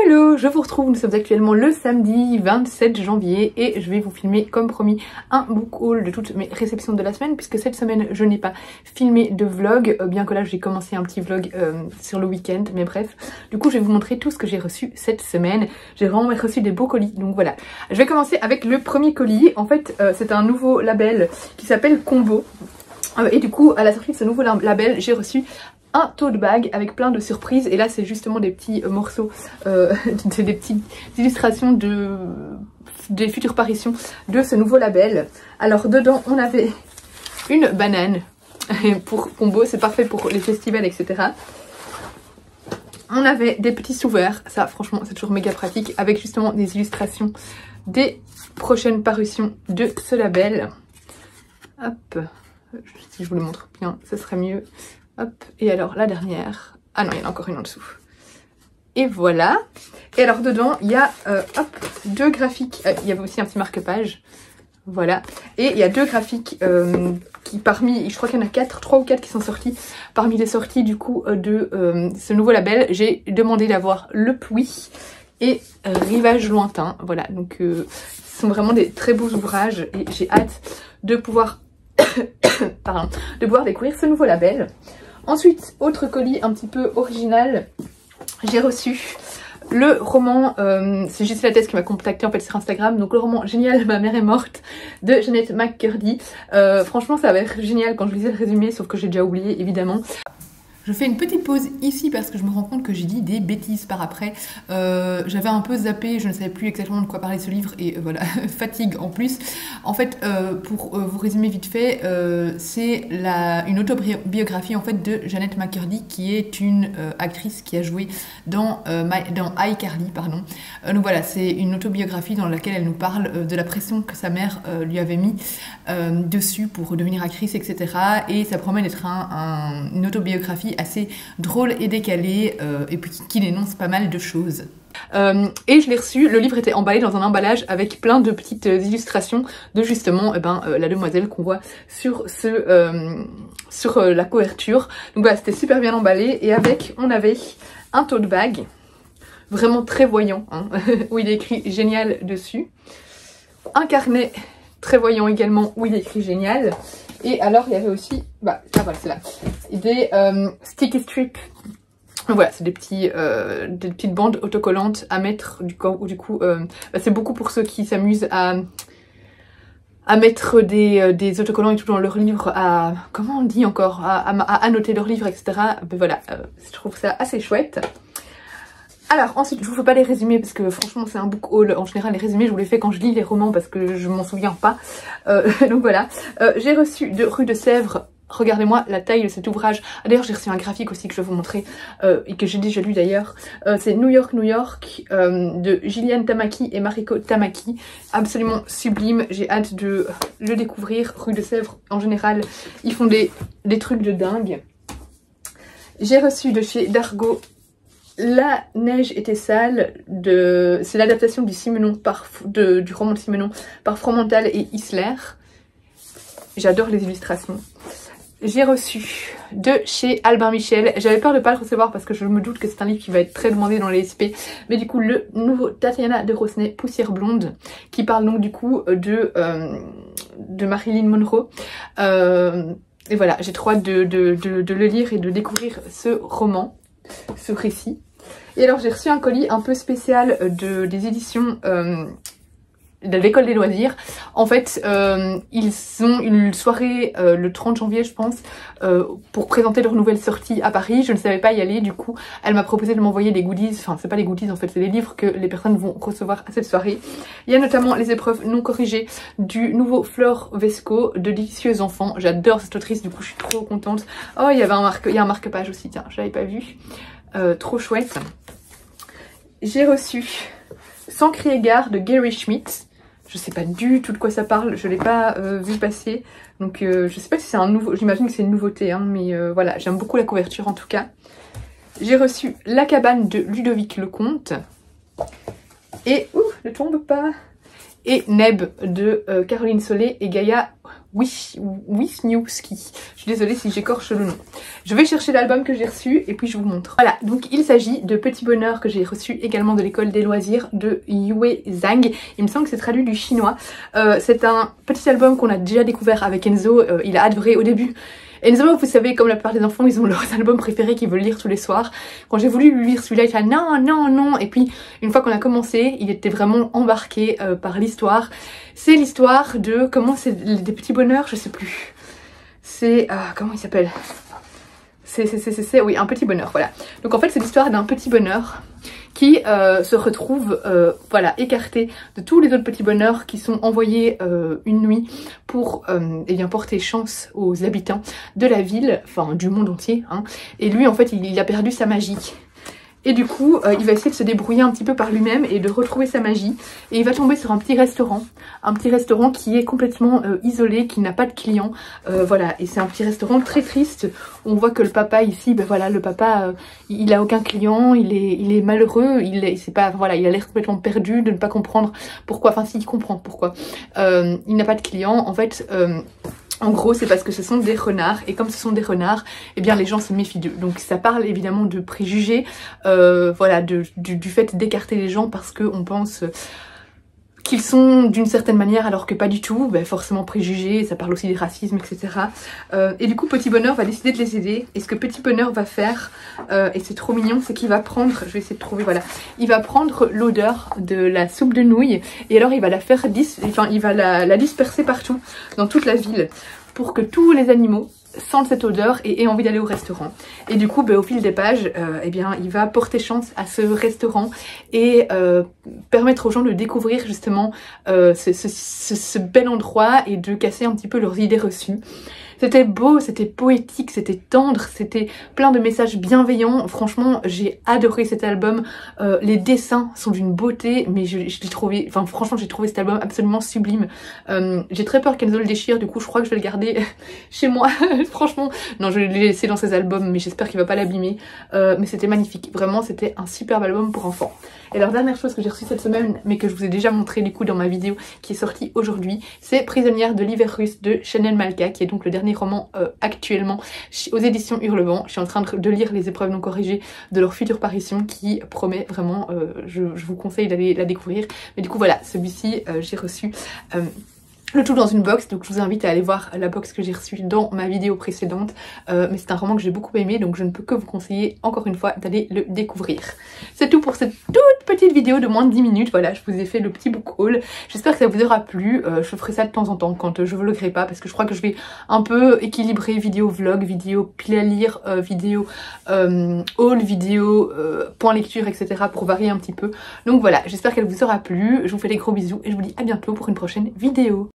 Hello, je vous retrouve, nous sommes actuellement le samedi 27 janvier et je vais vous filmer comme promis un book haul de toutes mes réceptions de la semaine puisque cette semaine je n'ai pas filmé de vlog, bien que là j'ai commencé un petit vlog sur le week-end, mais bref. Du coup je vais vous montrer tout ce que j'ai reçu cette semaine. J'ai vraiment reçu des beaux colis, donc voilà. Je vais commencer avec le premier colis. En fait c'est un nouveau label qui s'appelle Combo. Et du coup à la sortie de ce nouveau label j'ai reçu un tote bag avec plein de surprises, et là c'est justement des petits morceaux, c'est des petites illustrations des futures parutions de ce nouveau label. Alors dedans on avait une banane pour Combo, c'est parfait pour les festivals etc. On avait des petits sous-verts, ça franchement c'est toujours méga pratique, avec justement des illustrations des prochaines parutions de ce label. Hop, si je vous le montre bien ce serait mieux. Hop, et alors la dernière, ah non il y en a encore une en dessous, et voilà. Et alors dedans il y a hop, deux graphiques, il y avait aussi un petit marque-page, voilà, et il y a deux graphiques qui parmi, je crois qu'il y en a 3 ou 4 qui sont sortis, parmi les sorties du coup de ce nouveau label. J'ai demandé d'avoir Le Pluie et Rivage Lointain, voilà, donc ce sont vraiment des très beaux ouvrages et j'ai hâte de pouvoir pardon, de pouvoir découvrir ce nouveau label. Ensuite, autre colis un petit peu original, j'ai reçu le roman, c'est Gisèle Lattès qui m'a contacté en fait sur Instagram, donc le roman Génial, ma mère est morte de Jeannette McCurdy. Franchement ça avait l'air génial quand je lisais le résumé, sauf que j'ai déjà oublié évidemment. Je fais une petite pause ici parce que je me rends compte que j'ai dit des bêtises par après. J'avais un peu zappé, je ne savais plus exactement de quoi parlait ce livre et voilà, fatigue en plus. En fait, pour vous résumer vite fait, c'est une autobiographie en fait de Jeannette McCurdy, qui est une actrice qui a joué dans iCarly, pardon. Donc voilà, c'est une autobiographie dans laquelle elle nous parle de la pression que sa mère lui avait mis dessus pour devenir actrice, etc. Et ça promet d'être une autobiographie assez drôle et décalée, et puis qui dénonce pas mal de choses. Et je l'ai reçu, le livre était emballé dans un emballage avec plein de petites illustrations de justement la demoiselle qu'on voit sur la couverture. Donc voilà, c'était super bien emballé, et avec, on avait un tote bag vraiment très voyant, hein, où il est écrit Génial dessus. Un carnet très voyant également où il est écrit Génial. Et alors il y avait aussi, voilà c'est là, des sticky strips. Voilà, c'est des petites bandes autocollantes à mettre du coup, c'est beaucoup pour ceux qui s'amusent à mettre des autocollants et tout dans leur livre, comment on dit encore, à annoter leur livre, etc. Ben voilà, je trouve ça assez chouette. Alors ensuite, je vous fais pas les résumés parce que franchement c'est un book haul. En général les résumés je vous les fais quand je lis les romans parce que je m'en souviens pas. Donc voilà, j'ai reçu de Rue de Sèvres. Regardez-moi la taille de cet ouvrage. D'ailleurs j'ai reçu un graphique aussi que je vais vous montrer et que j'ai déjà lu d'ailleurs. C'est New York, New York de Gillian Tamaki et Mariko Tamaki. Absolument sublime, j'ai hâte de le découvrir. Rue de Sèvres en général ils font des trucs de dingue. J'ai reçu de chez Dargaud La neige était sale, c'est l'adaptation du du roman de Simenon par Fromental et Isler. J'adore les illustrations. J'ai reçu de chez Albin Michel, j'avais peur de ne pas le recevoir parce que je me doute que c'est un livre qui va être très demandé dans les SP, mais du coup le nouveau Tatiana de Rosnay, Poussière blonde, qui parle donc du coup de Marilyn Monroe. Et voilà, j'ai trop hâte de le lire et de découvrir ce roman, ce récit. Et alors j'ai reçu un colis un peu spécial des éditions de l'école des loisirs. En fait ils ont une soirée le 30 janvier je pense pour présenter leur nouvelle sortie à Paris. Je ne savais pas y aller, du coup elle m'a proposé de m'envoyer des goodies, enfin c'est pas les goodies en fait, c'est des livres que les personnes vont recevoir à cette soirée. Il y a notamment les épreuves non corrigées du nouveau Flore Vesco de Délicieux Enfants. J'adore cette autrice, du coup je suis trop contente. Oh il y avait un marque-page aussi, tiens je l'avais pas vu. Trop chouette. J'ai reçu Sans crier gare de Gary Schmidt. Je sais pas du tout de quoi ça parle, je l'ai pas vu passer. Donc je sais pas si c'est un nouveau, j'imagine que c'est une nouveauté, hein, mais voilà, j'aime beaucoup la couverture en tout cas. J'ai reçu La cabane de Ludovic Lecomte. Et, ouh, ne tombe pas. et Neb de Caroline Solé et Gaïa Wisniewski. Je suis désolée si j'écorche le nom. Je vais chercher l'album que j'ai reçu et puis je vous montre. Voilà, donc il s'agit de Petit Bonheur que j'ai reçu également de l'école des loisirs de Yue Zhang. Il me semble que c'est traduit du chinois. C'est un petit album qu'on a déjà découvert avec Enzo. Il a adoré au début. Enzo, vous savez, comme la plupart des enfants, ils ont leurs albums préférés qu'ils veulent lire tous les soirs. Quand j'ai voulu lui lire celui-là, il était là, non, non, non. Et puis, une fois qu'on a commencé, il était vraiment embarqué par l'histoire. C'est l'histoire de, comment c'est, des petits bonheurs, je sais plus. C'est, comment il s'appelle? Oui, un petit bonheur, voilà. Donc en fait, c'est l'histoire d'un petit bonheur qui se retrouve voilà, écarté de tous les autres petits bonheurs qui sont envoyés une nuit pour eh bien, porter chance aux habitants de la ville, enfin du monde entier, hein. Et lui en fait il a perdu sa magie. Et du coup, il va essayer de se débrouiller un petit peu par lui-même et de retrouver sa magie. Et il va tomber sur un petit restaurant qui est complètement isolé, qui n'a pas de clients. Voilà, et c'est un petit restaurant très triste. On voit que le papa ici, ben voilà, le papa, il a aucun client, il est malheureux, c'est pas, voilà, il a l'air complètement perdu de ne pas comprendre pourquoi. Enfin, si, il comprend pourquoi. Il n'a pas de clients. En fait. En gros, c'est parce que ce sont des renards, et comme ce sont des renards, eh bien les gens se méfient d'eux. Donc ça parle évidemment de préjugés, voilà, du fait d'écarter les gens parce qu'on pense qu'ils sont d'une certaine manière alors que pas du tout, ben forcément préjugés, ça parle aussi du racisme, etc. Et du coup Petit Bonheur va décider de les aider, et ce que Petit Bonheur va faire, et c'est trop mignon, c'est qu'il va prendre, je vais essayer de trouver, voilà, il va prendre l'odeur de la soupe de nouilles, et alors il va la faire, il va la disperser partout, dans toute la ville, pour que tous les animaux sentent cette odeur et aient envie d'aller au restaurant. Et du coup, au fil des pages, eh bien, il va porter chance à ce restaurant et permettre aux gens de découvrir justement ce bel endroit et de casser un petit peu leurs idées reçues. C'était beau, c'était poétique, c'était tendre, c'était plein de messages bienveillants. Franchement, j'ai adoré cet album. Les dessins sont d'une beauté, mais je l'ai trouvé, enfin franchement, j'ai trouvé cet album absolument sublime. J'ai très peur qu'Enzo le déchire, du coup je crois que je vais le garder chez moi. Franchement, non, je vais le laisser dans ses albums, mais j'espère qu'il va pas l'abîmer. Mais c'était magnifique, vraiment, c'était un superbe album pour enfants. Et alors, dernière chose que j'ai reçue cette semaine, mais que je vous ai déjà montré du coup dans ma vidéo qui est sortie aujourd'hui, c'est Prisonnière de l'hiver russe de Chanel Malka, qui est donc le dernier roman actuellement aux éditions Hurlevent. Je suis en train de lire les épreuves non corrigées de leur future parution qui promet vraiment, je vous conseille d'aller la découvrir. Mais du coup voilà, celui-ci j'ai reçu le tout dans une box, donc je vous invite à aller voir la box que j'ai reçue dans ma vidéo précédente. Mais c'est un roman que j'ai beaucoup aimé, donc je ne peux que vous conseiller encore une fois d'aller le découvrir. C'est tout pour cette toute petite vidéo de moins de 10 minutes. Voilà, je vous ai fait le petit book haul. J'espère que ça vous aura plu. Je ferai ça de temps en temps quand je vloggerai pas, parce que je crois que je vais un peu équilibrer vidéo vlog, vidéo pile à lire, vidéo haul, vidéo point lecture, etc. pour varier un petit peu. Donc voilà, j'espère qu'elle vous aura plu. Je vous fais des gros bisous et je vous dis à bientôt pour une prochaine vidéo.